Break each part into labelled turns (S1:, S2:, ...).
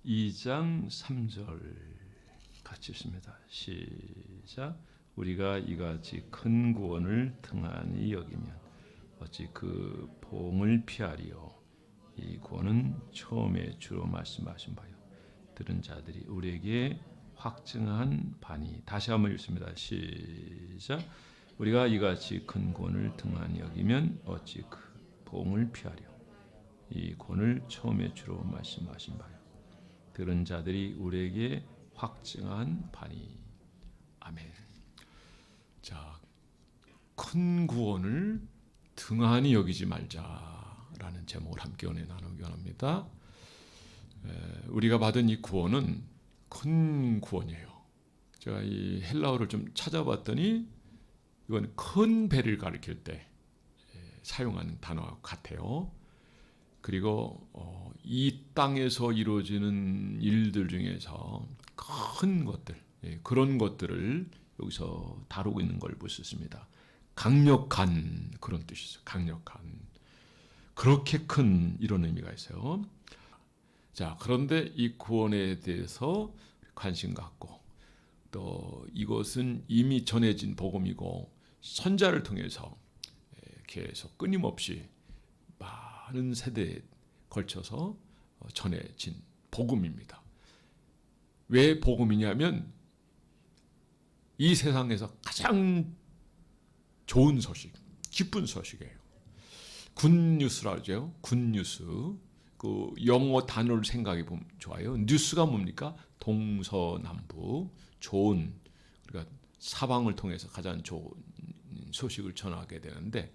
S1: 2장 3절 같이 읽습니다. 시작. 우리가 이같이 큰 구원을 등한히 여기면 어찌 그 보응을 피하리요. 이 구원은 처음에 주로 말씀하신 바요. 들은 자들이 우리에게 확증한 바니. 다시 한번 읽습니다. 시작. 우리가 이같이 큰 구원을 등한히 여기면 어찌 그 보응을 피하리요. 이 구원을 처음에 주로 말씀하신 바요. 들은 자들이 우리에게 확증한 바니. 아멘. 자, 큰 구원을 등한히 여기지 말자라는 제목을 함께 은혜 나누기 원합니다. 우리가 받은 이 구원은 큰 구원이에요. 제가 이 헬라어를 좀 찾아봤더니 이건 큰 배를 가리킬 때 사용하는 단어와 같아요. 그리고 이 땅에서 이루어지는 일들 중에서 큰 것들, 그런 것들을 여기서 다루고 있는 걸 볼 수 있습니다. 강력한 그런 뜻이죠. 강력한. 그렇게 큰 이런 의미가 있어요. 자, 그런데 이 구원에 대해서 관심 갖고 또 이것은 이미 전해진 복음이고 선자를 통해서 계속 끊임없이 많은 세대에 걸쳐서 전해진 복음입니다. 왜 복음이냐면 이 세상에서 가장 좋은 소식, 기쁜 소식이에요. 굿뉴스라고 하죠. 굿뉴스. 그 영어 단어를 생각해 보면 좋아요. 뉴스가 뭡니까? 동서남북 좋은, 그러니까 사방을 통해서 가장 좋은 소식을 전하게 되는데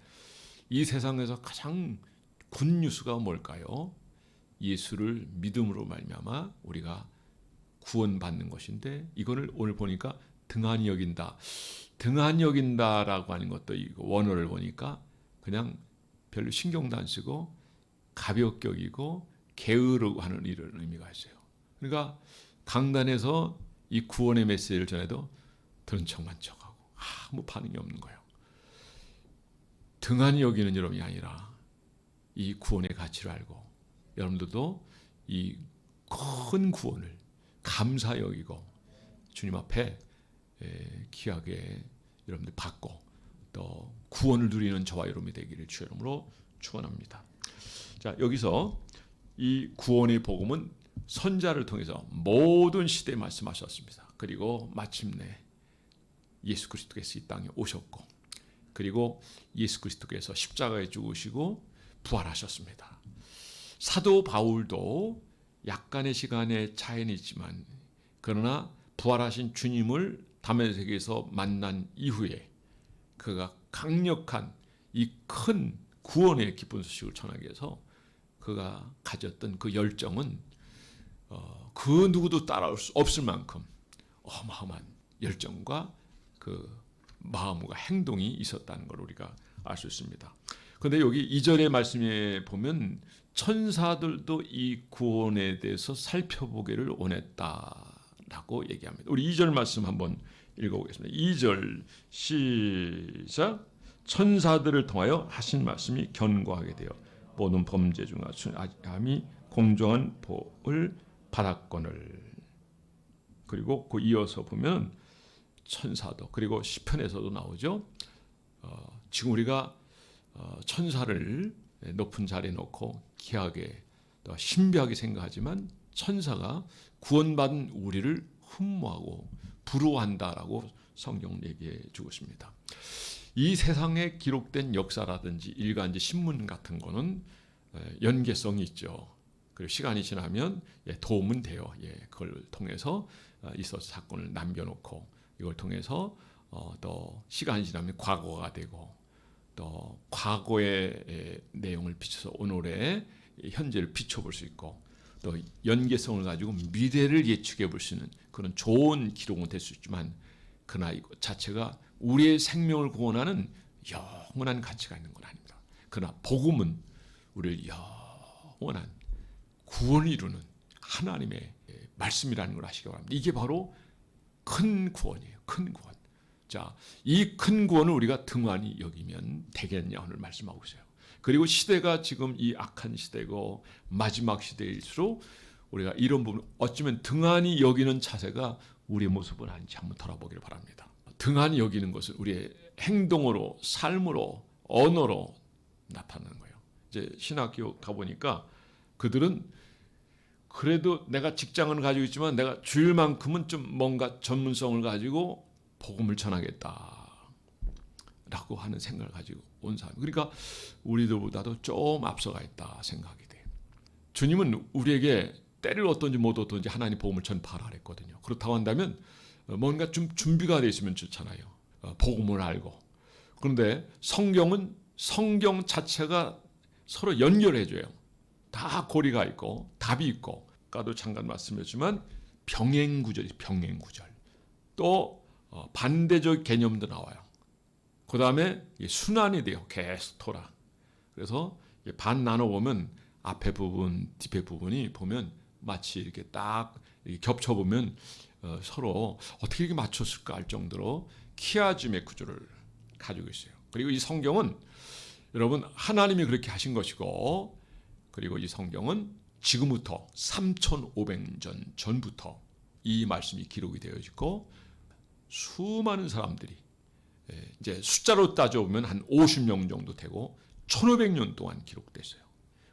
S1: 이 세상에서 가장 굿뉴스가 뭘까요? 예수를 믿음으로 말미암아 우리가 구원받는 것인데 이거를 오늘 보니까 등한히 여긴다. 등한히 여긴다라고 하는 것도 이거 원어를 보니까 그냥 별로 신경도 안 쓰고 가볍게 여기고 게으르고 하는 이런 의미가 있어요. 그러니까 강단에서 이 구원의 메시지를 전해도 들은 척만 척하고 아무 반응이 없는 거예요. 등한히 여기는 여러분이 아니라 이 구원의 가치를 알고 여러분들도 이 큰 구원을 감사히 여기고 주님 앞에 귀하게 여러분들 받고 또 구원을 누리는 저와 여러분이 되기를 주의 이름으로 축원합니다. 자, 여기서 이 구원의 복음은 선자를 통해서 모든 시대에 말씀하셨습니다. 그리고 마침내 예수 그리스도께서 이 땅에 오셨고 그리고 예수 그리스도께서 십자가에 죽으시고 부활하셨습니다. 사도 바울도 약간의 시간의 차이는 있지만 그러나 부활하신 주님을 다메섹에서 만난 이후에 그가 강력한 이 큰 구원의 기쁜 소식을 전하기 위해서 그가 가졌던 그 열정은 그 누구도 따라올 수 없을 만큼 어마어마한 열정과 그 마음과 행동이 있었다는 걸 우리가 알 수 있습니다. 그런데 여기 이전의 말씀에 보면 천사들도 이 구원에 대해서 살펴보기를 원했다라고 얘기합니다. 우리 2절 말씀 한번 읽어보겠습니다. 2절 시작. 천사들을 통하여 하신 말씀이 견고하게 되어 모든 범죄 중 아함이 공정한 보을 받았거늘. 그리고 그 이어서 보면 천사도 그리고 시편에서도 나오죠. 지금 우리가 천사를 높은 자리에 놓고 귀하게 또 신비하게 생각하지만 천사가 구원받은 우리를 흠모하고 부러워한다라고 성경 얘기해 주고 있습니다. 이 세상에 기록된 역사라든지 일간지 신문 같은 거는 연계성이 있죠. 그리고 시간이 지나면 도움은 돼요. 그걸 통해서 있어서 사건을 남겨놓고 이걸 통해서 또 시간이 지나면 과거가 되고 또 과거의 내용을 비춰서 오늘의 현재를 비춰볼 수 있고 또 연계성을 가지고 미래를 예측해 볼 수 있는 그런 좋은 기록은 될 수 있지만 그러나 이것 자체가 우리의 생명을 구원하는 영원한 가치가 있는 건 아닙니다. 그러나 복음은 우리를 영원한 구원을 이루는 하나님의 말씀이라는 걸 아시기 바랍니다. 이게 바로 큰 구원이에요. 큰 구원. 자, 이 큰 구원을 우리가 등한히 여기면 되겠냐 오늘 말씀하고 있어요. 그리고 시대가 지금 이 악한 시대고 마지막 시대일수록 우리가 이런 부분 어쩌면 등한히 여기는 자세가 우리의 모습은 아닌지 한번 돌아보기를 바랍니다. 등한히 여기는 것은 우리의 행동으로, 삶으로, 언어로 나타나는 거예요. 이제 신학교 가보니까 그들은 그래도 내가 직장은 가지고 있지만 내가 주일만큼은 좀 뭔가 전문성을 가지고 복음을 전하겠다 라고 하는 생각을 가지고 온 사람. 그러니까 우리들보다도 좀 앞서가 있다 생각이 돼요. 주님은 우리에게 때를 얻든지 못 얻든지 하나님 복음을 전파하라 했거든요. 그렇다고 한다면 뭔가 좀 준비가 되어 있으면 좋잖아요. 복음을 알고. 그런데 성경은 성경 자체가 서로 연결해줘요. 다 고리가 있고 답이 있고. 아까도 잠깐 말씀했지만 병행구절이 병행구절. 또 반대적 개념도 나와요. 그 다음에 순환이 돼요. 계속 돌아. 그래서 반 나눠보면 앞에 부분, 뒤에 부분이 보면 마치 이렇게 딱 겹쳐보면 서로 어떻게 이렇게 맞췄을까 할 정도로 키아즘의 구조를 가지고 있어요. 그리고 이 성경은 여러분 하나님이 그렇게 하신 것이고, 그리고 이 성경은 지금부터 3,500년 전부터 이 말씀이 기록이 되어 있고, 수많은 사람들이 이제 숫자로 따져보면 한 50명 정도 되고 1,500년 동안 기록됐어요.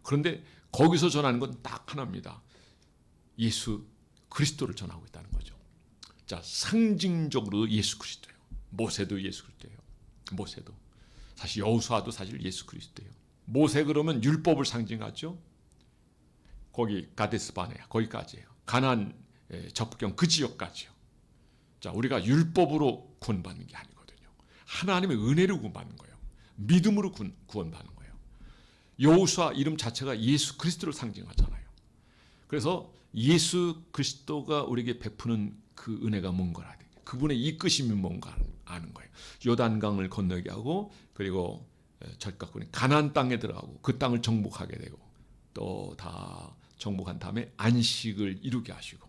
S1: 그런데 거기서 전하는 건 딱 하나입니다. 예수 그리스도를 전하고 있다는 거죠. 자, 상징적으로 예수 그리스도예요. 모세도 예수 그리스도예요. 모세도. 사실 여호수아도 사실 예수 그리스도예요. 모세 그러면 율법을 상징하죠. 거기 가데스 바네아 거기까지예요. 가나안 접경 그 지역까지요. 자, 우리가 율법으로 구원받는 게 아니거든요. 하나님의 은혜로 구원받는 거예요. 믿음으로 구원받는 거예요. 여호수아 이름 자체가 예수 그리스도를 상징하잖아요. 그래서 예수 그리스도가 우리에게 베푸는 그 은혜가 뭔가, 그분의 이끄심이 뭔가 아는 거예요. 요단강을 건너게 하고, 그리고 절각군이 가나안 땅에 들어가고 그 땅을 정복하게 되고, 또 다 정복한 다음에 안식을 이루게 하시고,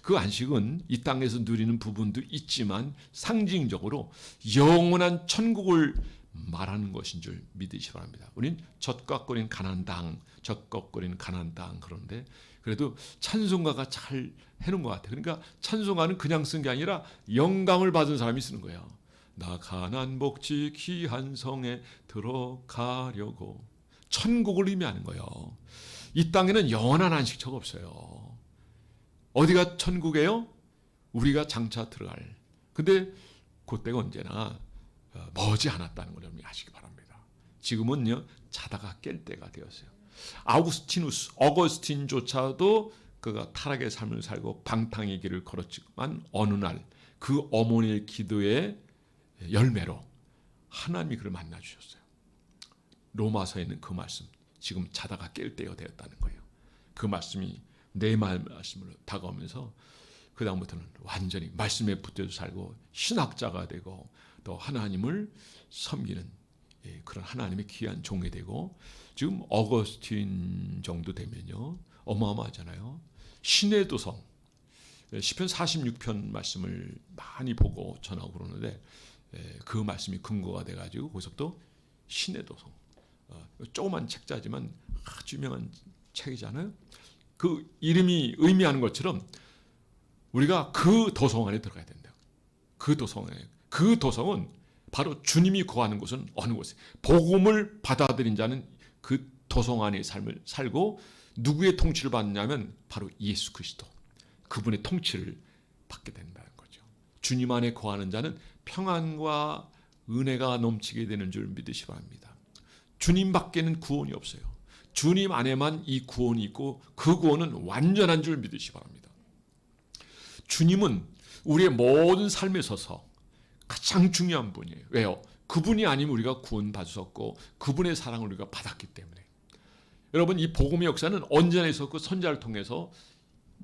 S1: 그 안식은 이 땅에서 누리는 부분도 있지만 상징적으로 영원한 천국을 말하는 것인 줄 믿으시기 바랍니다. 우린 젖각거리는 가나안 땅, 젖각거리는 가나안 땅, 그런데 그래도 찬송가가 잘 해놓은 것 같아요. 그러니까 찬송가는 그냥 쓴 게 아니라 영감을 받은 사람이 쓰는 거예요. 나 가나안 복지 귀한 성에 들어가려고. 천국을 의미하는 거예요. 이 땅에는 영원한 안식처가 없어요. 어디가 천국이에요? 우리가 장차 들어갈. 근데 그때가 언제나 머지 않았다는 걸 여러분이 아시기 바랍니다. 지금은요, 자다가 깰 때가 되었어요. 어거스틴조차도 그가 타락의 삶을 살고 방탕의 길을 걸었지만 어느 날 그 어머니의 기도의 열매로 하나님이 그를 만나 주셨어요. 로마서에 있는 그 말씀, 지금 자다가 깰 때가 되었다는 거예요. 그 말씀이 내 말씀으로 다가오면서 그 다음부터는 완전히 말씀에 붙들려 살고 신학자가 되고 또 하나님을 섬기는 그런 하나님의 귀한 종이 되고, 지금 어거스틴 정도 되면요 어마어마하잖아요. 신의 도성 시편 46편 말씀을 많이 보고 전하고 그러는데 그 말씀이 근거가 돼가지고 거기서부터 신의 도성, 조그만 책자지만 아주 유명한 책이잖아요. 그 이름이 의미하는 것처럼 우리가 그 도성 안에 들어가야 된다. 그 도성에, 그 도성은 바로 주님이 거하는 곳은 어느 곳에 복음을 받아들인 자는 그 도성 안의 삶을 살고, 누구의 통치를 받느냐면 바로 예수 그리스도, 그분의 통치를 받게 된다는 거죠. 주님 안에 거하는 자는 평안과 은혜가 넘치게 되는 줄 믿으시 바랍니다. 주님 밖에는 구원이 없어요. 주님 안에만 이 구원이 있고 그 구원은 완전한 줄 믿으시 바랍니다. 주님은 우리의 모든 삶에 있어서 가장 중요한 분이에요. 왜요? 그분이 아니면 우리가 구원받을 수 없고 그분의 사랑을 우리가 받았기 때문에. 여러분, 이 복음의 역사는 언제나 있었고 선자를 통해서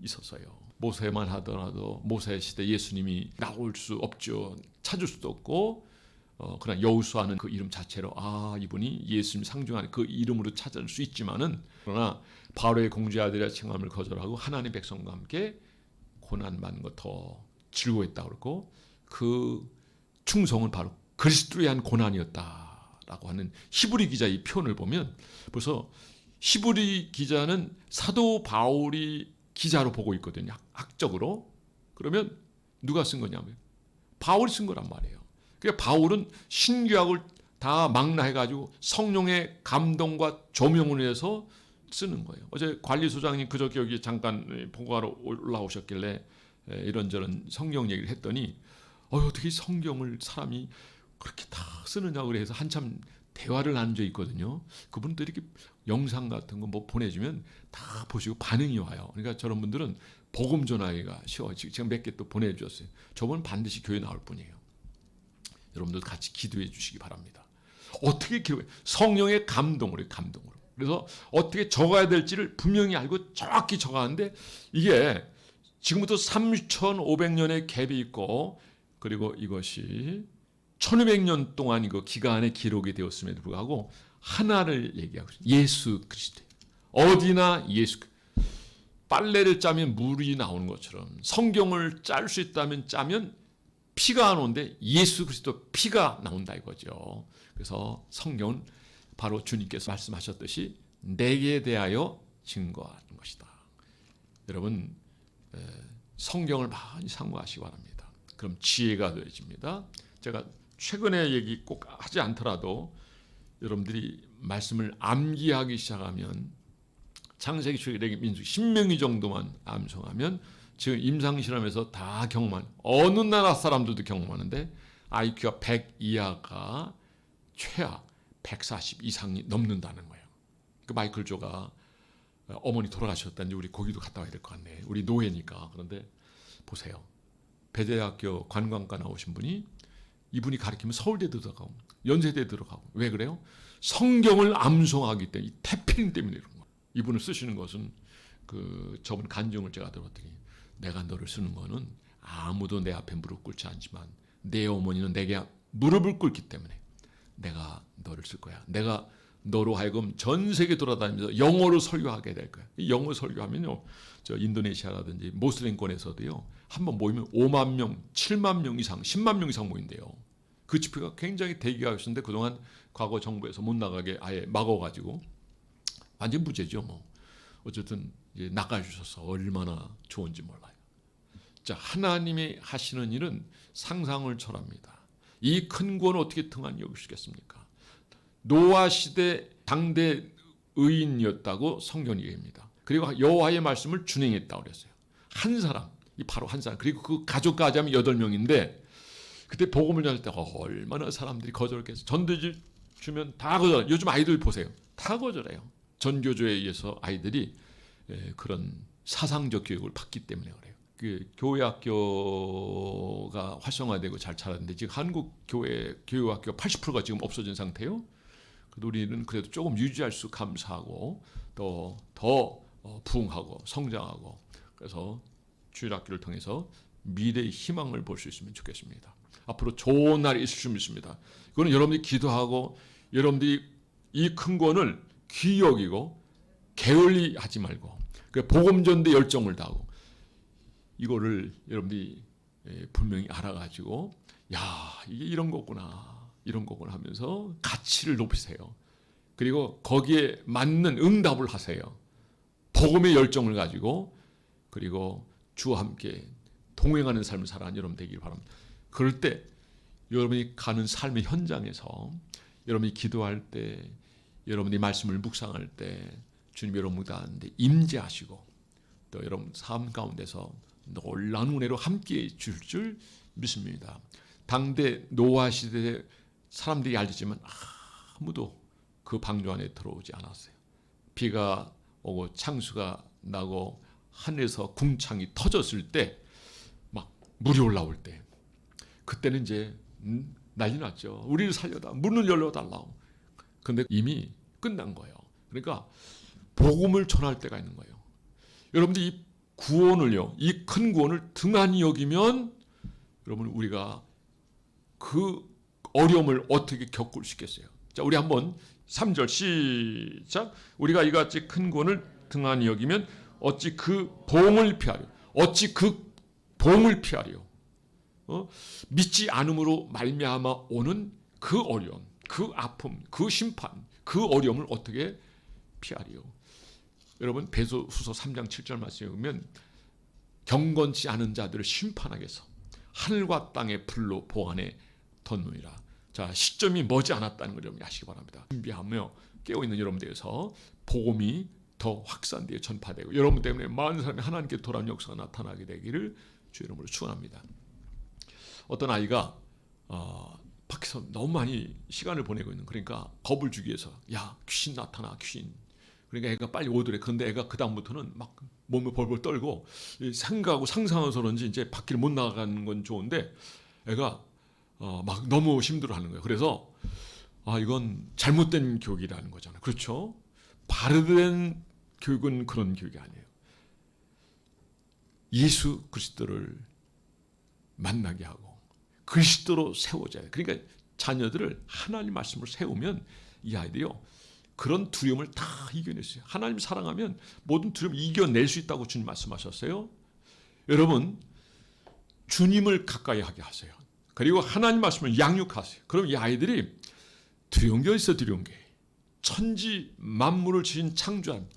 S1: 있었어요. 모세만 하더라도 모세 시대 예수님이 나올 수 없죠. 찾을 수도 없고, 그러나 여호수아는 그 이름 자체로 이분이 예수님 상징하는 그 이름으로 찾을 수 있지만은, 그러나 바로의 공주의 아들이라 칭함을 거절하고 하나님의 백성과 함께 고난받는 것 더 즐거워했다고 그러고, 그 충성은 바로 그리스도에 대한 고난이었다라고 하는 히브리 기자의 이 표현을 보면 벌써 히브리 기자는 사도 바울이 기자로 보고 있거든요. 학적으로. 그러면 누가 쓴 거냐면 바울이 쓴 거란 말이에요. 그러니까 바울은 신규약을 다 망라해가지고 성령의 감동과 조명을 해서 쓰는 거예요. 어제 관리소장님 그저께 여기 잠깐 보고하러 올라오셨길래 이런저런 성경 얘기를 했더니 어떻게 성경을 사람이 그렇게 다 쓰느냐 그래서 한참 대화를 나눈 적이 있거든요. 그분들 이렇게 영상 같은 거 뭐 보내주면 다 보시고 반응이 와요. 그러니까 저런 분들은 복음 전하기가 쉬워요. 지금 몇 개 또 보내주셨어요. 저분은 반드시 교회 나올 분이에요. 여러분들 같이 기도해 주시기 바랍니다. 어떻게 기도해? 성령의 감동으로. 그래서 어떻게 적어야 될지를 분명히 알고 정확히 적어하는데 이게 지금부터 3,500년의 갭이 있고 그리고 이것이 1200년 동안 이거 기간의 기록이 되었음에도 불구하고 하나를 얘기하고 있어요. 예수 그리스도. 어디나 예수. 빨래를 짜면 물이 나오는 것처럼 성경을 짤 수 있다면 짜면 피가 안 오는데 예수 그리스도 피가 나온다 이거죠. 그래서 성경은 바로 주님께서 말씀하셨듯이 내게 대하여 증거하는 것이다. 여러분 성경을 많이 상고하시기 바랍니다. 그럼 지혜가 되어집니다. 제가 최근에 얘기 꼭 하지 않더라도 여러분들이 말씀을 암기하기 시작하면 창세기, 출애굽기, 민수기, 신명기 정도만 암송하면 지금 임상실험에서 다 경험한 어느 나라 사람들도 경험하는데 IQ가 100 이하가 최하 140 이상이 넘는다는 거예요. 그 마이클 조가 어머니 돌아가셨다는데 우리 거기도 갔다 와야 될 것 같네. 우리 노예니까. 그런데 보세요. 배대학교 관광과 나오신 분이 이분이 가르치면 서울대 들어가고 연세대 들어가고 왜 그래요? 성경을 암송하기 때문에 이 태필 때문에 이런 거예요. 이분을 쓰시는 것은 저분 간증을 제가 들었더니 내가 너를 쓰는 거는 아무도 내 앞에 무릎 꿇지 않지만 내 어머니는 내게 무릎을 꿇기 때문에 내가 너를 쓸 거야. 내가 너로 하여금 전 세계 돌아다니면서 영어로 설교하게 될 거야. 영어 설교하면요, 저 인도네시아라든지 모슬림권에서도요, 한번 모이면 5만 명, 7만 명 이상, 10만 명 이상 모인대요. 그 집회가 굉장히 대기가 있었는데 그동안 과거 정부에서 못 나가게 아예 막아가지고 완전 무죄죠. 뭐 어쨌든 이제 나가주셔서 얼마나 좋은지 몰라요. 자, 하나님이 하시는 일은 상상을 초월합니다. 이 큰 구원을 어떻게 등한히 여기시겠습니까? 노아 시대 당대 의인이었다고 성경이 얘기합니다. 그리고 여호와의 말씀을 준행했다고 그랬어요. 한 사람, 이 바로 한 사람. 그리고 그 가족까지 하면 8명인데 그때 복음을 전할 때 얼마나 사람들이 거절했겠어요. 전도지 주면 다 거절. 요즘 아이들 보세요. 다 거절해요. 전교조에 의해서 아이들이 그런 사상적 교육을 받기 때문에 그래요. 그 교회 학교가 활성화되고 잘 자랐는데 지금 한국 교회 학교가 80%가 지금 없어진 상태예요. 그래도 우리는 그래도 조금 유지할 수 감사하고 또 더 부흥하고 성장하고 그래서 주일학교를 통해서 미래의 희망을 볼 수 있으면 좋겠습니다. 앞으로 좋은 날이 있을 줄 믿습니다. 이거는 여러분들이 기도하고 여러분들이 이 큰 구원을 귀히 여기고 게을리 하지 말고 복음 전도에 열정을 다하고 이거를 여러분들이 분명히 알아가지고 야 이게 이런 거구나 하면서 가치를 높이세요. 그리고 거기에 맞는 응답을 하세요. 복음의 열정을 가지고 그리고 주와 함께 동행하는 삶을 살아가는 여러분 되길 바랍니다. 그럴 때 여러분이 가는 삶의 현장에서 여러분이 기도할 때 여러분이 말씀을 묵상할 때 주님 여러분 가운데 임재하시고 또 여러분 삶 가운데서 놀라운 은혜로 함께해 줄 줄 믿습니다. 당대 노아 시대에 사람들이 알지만 아무도 그 방주 안에 들어오지 않았어요. 비가 오고 창수가 나고 하늘에서 궁창이 터졌을 때 막 물이 올라올 때 그때는 이제 난리 났죠. 우리를 살려다 문을 열어달라고. 근데 이미 끝난 거예요. 그러니까 복음을 전할 때가 있는 거예요. 여러분들 이 구원을요, 이 큰 구원을 등한히 여기면 여러분 우리가 그 어려움을 어떻게 겪을 수 있겠어요? 자, 우리 한번 3절 시작. 우리가 이같이 큰 구원을 등한히 여기면 어찌 그 봉을 피하려? 어찌 그 봉을 피하려? 믿지 않음으로 말미암아 오는 그 어려움, 그 아픔, 그 심판, 그 어려움을 어떻게 피하리요? 여러분 베드로후서 3장 7절 말씀에 보면 경건치 않은 자들을 심판하겠어 하늘과 땅의 불로 보관해 뒀느니라. 자, 시점이 머지 않았다는 걸 여러분이 아시기 바랍니다. 준비하며 깨어있는 여러분들에서 복음이 더 확산되어 전파되고 여러분 때문에 많은 사람이 하나님께 돌아온 역사가 나타나게 되기를 주의 이름으로 축원합니다. 어떤 아이가 밖에서 너무 많이 시간을 보내고 있는, 그러니까 겁을 주기 위해서 야 귀신 나타나 귀신, 그러니까 애가 빨리 오더래. 그런데 애가 그 다음부터는 막 몸을 벌벌 떨고 생각하고 상상해서 그런지 이제 밖을 못 나가는 건 좋은데 애가 막 너무 힘들어하는 거예요. 그래서 이건 잘못된 교육이라는 거잖아요. 그렇죠? 바르된 교육은 그런 교육이 아니에요. 예수 그리스도를 만나게 하고 그리스도로 세워져야 돼요. 그러니까 자녀들을 하나님 말씀으로 세우면 이 아이들이요 그런 두려움을 다 이겨낼 수 있어요. 하나님 사랑하면 모든 두려움 이겨낼 수 있다고 주님 말씀하셨어요. 여러분 주님을 가까이 하게 하세요. 그리고 하나님 말씀을 양육하세요. 그럼 이 아이들이 두려운 게 있어. 두려운 게 천지 만물을 지신 창조한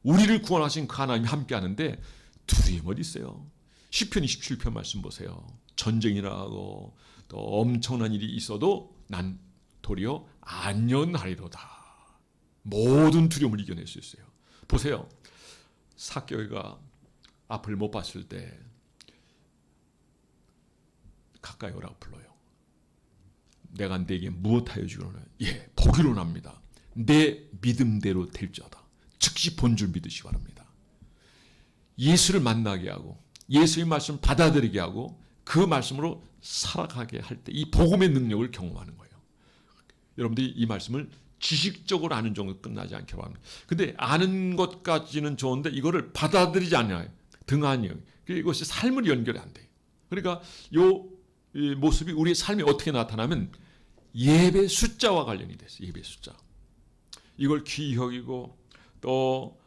S1: 우리를 구원하신 그 하나님이 함께 하는데 두려움 어디 있어요. 시편 27편 말씀 보세요. 전쟁이나 하고 또 엄청난 일이 있어도 난 도리어 안전하리로다. 모든 두려움을 이겨낼 수 있어요. 보세요. 삭개오가 앞을 못 봤을 때 가까이 오라고 불러요. 내가 네게 무엇하여 주기로는 예 보기로 납니다. 내 믿음대로 될지어다. 즉시 본 줄 믿으시기 바랍니다. 예수를 만나게 하고 예수의 말씀을 받아들이게 하고 그 말씀으로 살아가게 할 때 이 복음의 능력을 경험하는 거예요. 여러분들이 이 말씀을 지식적으로 아는 정도 끝나지 않게 바랍니다. 근데 아는 것까지는 좋은데 이거를 받아들이지 않아요. 등한이에요. 이것이 삶을 연결이 안 돼요. 그러니까 이 모습이 우리의 삶에 어떻게 나타나면 예배 숫자와 관련이 됐어요. 예배 숫자. 이걸 귀히 여기고 또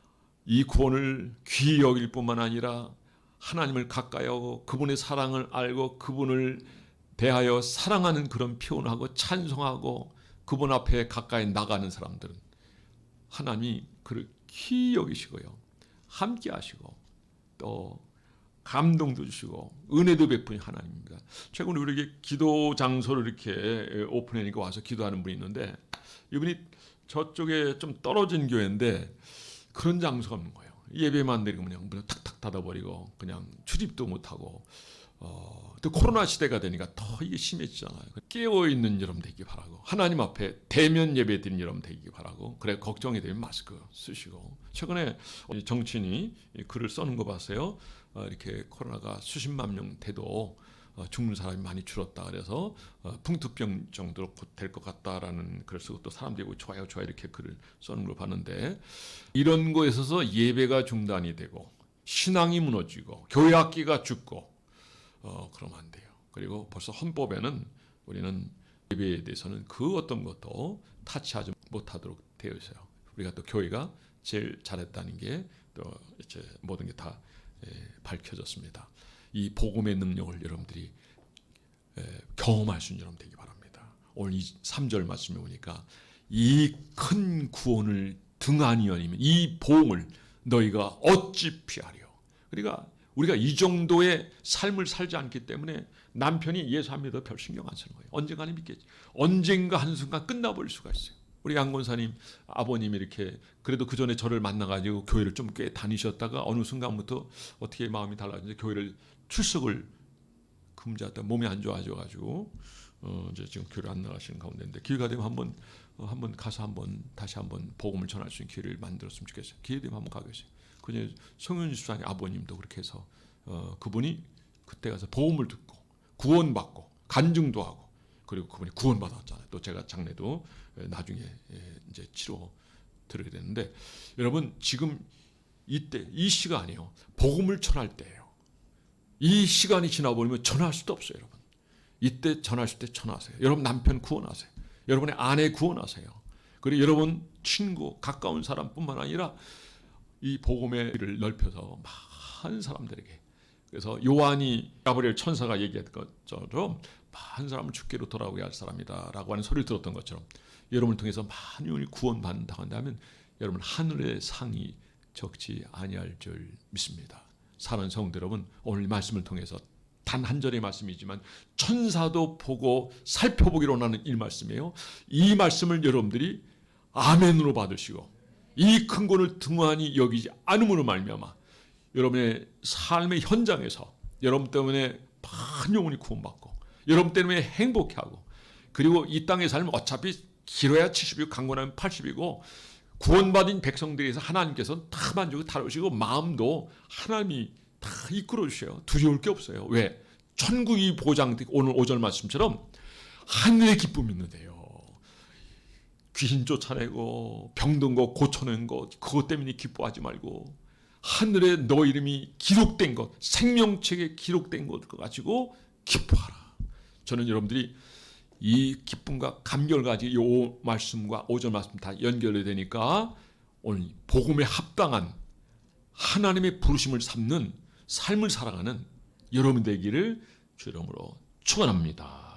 S1: 이 구원을 귀히 여길 뿐만 아니라 하나님을 가까이 하고 그분의 사랑을 알고 그분을 대하여 사랑하는 그런 표현을 하고 찬송하고 그분 앞에 가까이 나가는 사람들은 하나님이 그를 귀히 여기시고요. 함께 하시고 또 감동도 주시고 은혜도 베푸는 하나님입니다. 최근에 우리에게 기도 장소를 이렇게 오픈해니까 와서 기도하는 분이 있는데 이분이 저쪽에 좀 떨어진 교회인데 그런 장소가 없는 거예요. 예배만 드리고 그냥 탁탁 닫아버리고 그냥 출입도 못하고 또 코로나 시대가 되니까 더 이게 심해지잖아요. 깨어있는 여러분 되기 바라고 하나님 앞에 대면 예배 드리는 여러분 되기 바라고 그래 걱정이 되면 마스크 쓰시고 최근에 정치인이 글을 써는 거 봤어요. 이렇게 코로나가 수십만 명 돼도 죽는 사람이 많이 줄었다. 그래서 풍토병 정도로 곧 될 것 같다라는 글을 쓰고 또 사람들이 좋아요 이렇게 글을 써는 걸 봤는데 이런 거에 있어서 예배가 중단이 되고 신앙이 무너지고 교회 학기가 죽고 그러면 안 돼요. 그리고 벌써 헌법에는 우리는 예배에 대해서는 그 어떤 것도 타치하지 못하도록 되어 있어요. 우리가 또 교회가 제일 잘했다는 게 또 이제 모든 게 다 밝혀졌습니다. 이 복음의 능력을 여러분들이 경험할 수 있는 여러분 되기 바랍니다. 오늘 이 3절 말씀에 보니까 이 큰 구원을 등한히 여니면 이 보응을 너희가 어찌 피하리요. 그러니까 우리가 이 정도의 삶을 살지 않기 때문에 남편이 예수 안 믿어 별 신경 안 쓰는 거예요. 언젠가는 믿겠지. 언젠가 한순간 끝나버릴 수가 있어요. 우리 양권사님 아버님이 이렇게 그래도 그 전에 저를 만나가지고 교회를 좀 꽤 다니셨다가 어느 순간부터 어떻게 마음이 달라졌는지 교회를 출석을 금지하다 몸이 안 좋아져가지고 이제 지금 교회를 안 나가시는 가운데인데 기회가 되면 한번 가서 다시 한번 복음을 전할 수 있는 기회를 만들었으면 좋겠어요. 기회 되면 한번 가겠어요. 그냥 성윤 집사님 아버님도 그렇게 해서 그분이 그때 가서 복음을 듣고 구원받고 간증도 하고 그리고 그분이 구원받았잖아요. 또 제가 장례도 나중에 이제 치러 드리게 되는데 여러분 지금 이때 이 시간이요 복음을 전할 때예요. 이 시간이 지나버리면 전할 수도 없어요, 여러분. 이때 전하실 때 전하세요. 여러분 남편 구원하세요. 여러분의 아내 구원하세요. 그리고 여러분 친구 가까운 사람뿐만 아니라 이 복음의 길을 넓혀서 많은 사람들에게 그래서 요한이 가브리엘 천사가 얘기했던 것처럼 많은 사람을 주께로 돌아오게 할 사람이다라고 하는 소리를 들었던 것처럼 여러분을 통해서 많은 영혼이 구원받는다고 한다면 여러분 하늘의 상이 적지 아니할 줄 믿습니다. 사랑하는 성도 여러분, 오늘 말씀을 통해서 단 한 절의 말씀이지만 천사도 보고 살펴보기로 하는 이 말씀이에요. 이 말씀을 여러분들이 아멘으로 받으시고 이 큰 권을 등한히 여기지 않음으로 말미암아 여러분의 삶의 현장에서 여러분 때문에 많은 영혼이 구원받고 여러분 때문에 행복해하고, 그리고 이 땅의 삶은 어차피 길어야 70이고 강건하면 80이고 구원받은 백성들에서 하나님께서는 다 만족을 다루시고 마음도 하나님이 다 이끌어 주셔요. 두려울 게 없어요. 왜? 천국이 보장되고 오늘 5절 말씀처럼 하늘의 기쁨이 있는데요. 귀신 쫓아내고 병든 거 고쳐낸 거 그것 때문에 기뻐하지 말고 하늘에 너 이름이 기록된 것, 생명책에 기록된 것 가지고 기뻐하라. 저는 여러분들이 이 기쁨과 감격을 가지고 이 말씀과 5절 말씀 다 연결이 되니까 오늘 복음에 합당한 하나님의 부르심을 삼는 삶을 살아가는 여러분 되기를 주 이름으로 축원합니다.